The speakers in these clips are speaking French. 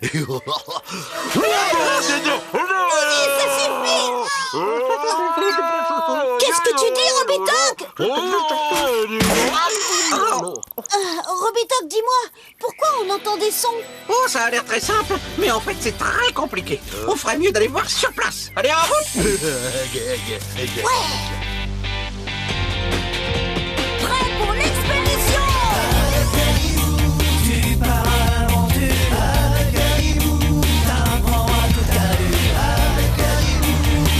Ça suffit! Qu'est-ce que tu dis, Robitoc? Robitoc, dis-moi, pourquoi on entend des sons? Oh, ça a l'air très simple, mais en fait c'est très compliqué. On ferait mieux d'aller voir sur place. Allez, en route! Ouais! Prêt pour l'expédition! Tu pars à l'aventure avec Caribou, t'apprends à tout allure avec Caribou,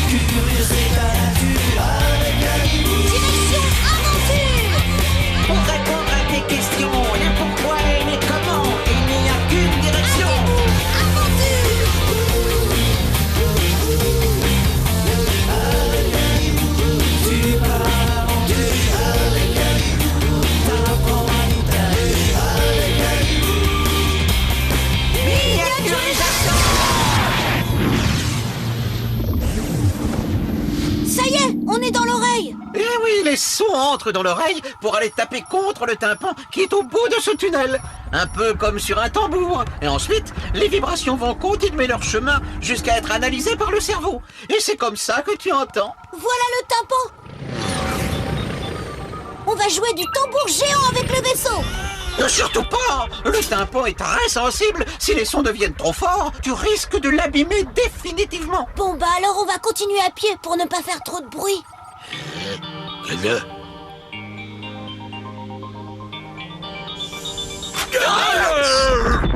curieux c'est ta nature avec Caribou. Direction aventure! Pour répondre à tes questions, les pourquoi et les comment, il n'y a qu'une direction. Aventure! Tu pars à l'aventure avec Caribou, t'apprends à tout allure avec Caribou. Miniaturisation! Ça y est, on est dans l'oreille! Eh oui, les sons entrent dans l'oreille pour aller taper contre le tympan qui est au bout de ce tunnel. Un peu comme sur un tambour. Et ensuite, les vibrations vont continuer leur chemin jusqu'à être analysées par le cerveau. Et c'est comme ça que tu entends. Voilà le tympan! On va jouer du tambour géant avec le vaisseau! Surtout pas! Le tympan est très sensible. Si les sons deviennent trop forts, tu risques de l'abîmer définitivement. Bon bah alors on va continuer à pied pour ne pas faire trop de bruit.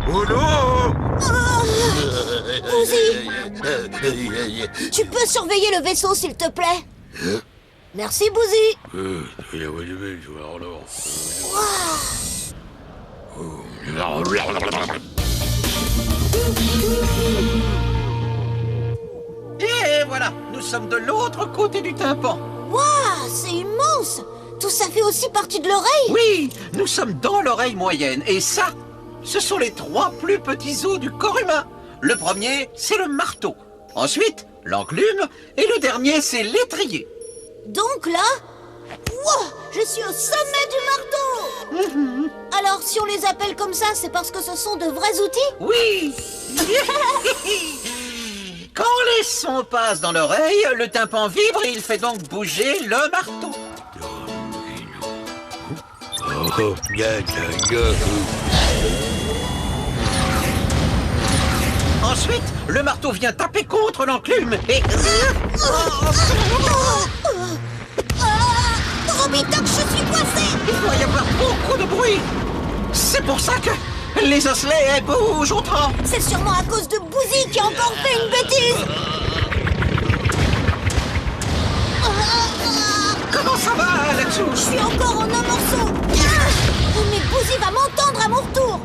Oh non! Bouzy, tu peux surveiller le vaisseau s'il te plaît? Merci Bouzy. Et voilà, nous sommes de l'autre côté du tympan. Waouh, c'est immense! Tout ça fait aussi partie de l'oreille? Oui, nous sommes dans l'oreille moyenne. Et ça, ce sont les 3 plus petits os du corps humain. Le premier, c'est le marteau. Ensuite, l'enclume. Et le dernier, c'est l'étrier. Donc là, wow, je suis au sommet du marteau! Alors si on les appelle comme ça, c'est parce que ce sont de vrais outils? Oui. Quand les sons passent dans l'oreille, le tympan vibre et il fait donc bouger le marteau. Ensuite, le marteau vient taper contre l'enclume et... Robitoc, je suis coincé! Il doit y avoir beaucoup de bruit. C'est pour ça que les osselets bougent autant. C'est sûrement à cause de Bouzy qui a encore fait une bêtise! Comment ça va là-dessous? Je suis encore en un morceau! Oh, mais Bouzy va m'entendre à mon retour!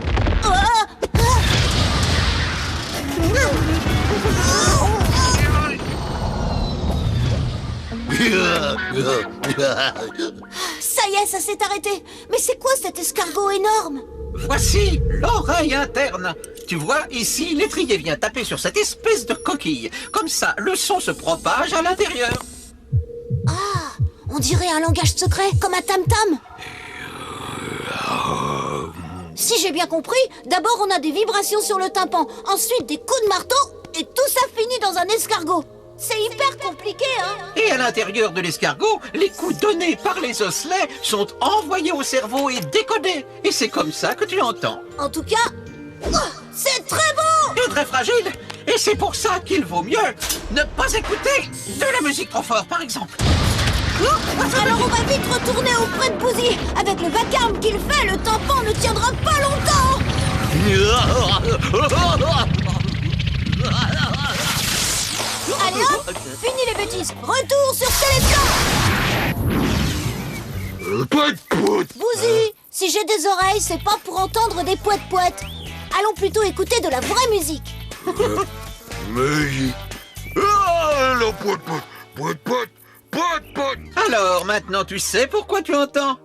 Ça y est, ça s'est arrêté! Mais c'est quoi cet escargot énorme? Voici l'oreille interne. Tu vois, ici, l'étrier vient taper sur cette espèce de coquille. Comme ça, le son se propage à l'intérieur. Ah, on dirait un langage secret, comme un tam-tam. Si j'ai bien compris, d'abord on a des vibrations sur le tympan, ensuite des coups de marteau, et tout ça finit dans un escargot. C'est hyper compliqué, hein? Et à l'intérieur de l'escargot, les coups donnés par les osselets sont envoyés au cerveau et décodés. Et c'est comme ça que tu entends. En tout cas, c'est très beau! Et très fragile. Et c'est pour ça qu'il vaut mieux ne pas écouter de la musique trop fort, par exemple. Alors on va vite retourner auprès de Bouzy. Avec le vacarme qu'il fait, le tympan ne tiendra pas longtemps. Allez hop, fini les bêtises. Retour sur Célestin. Bouzy, si j'ai des oreilles, c'est pas pour entendre des poètes-poètes. Allons plutôt écouter de la vraie musique. Musique. Ah, la pote. Alors, maintenant, tu sais pourquoi tu entends?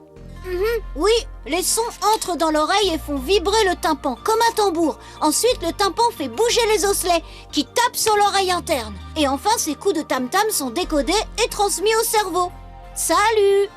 Oui, les sons entrent dans l'oreille et font vibrer le tympan, comme un tambour. Ensuite, le tympan fait bouger les osselets, qui tapent sur l'oreille interne. Et enfin, ces coups de tam-tam sont décodés et transmis au cerveau. Salut!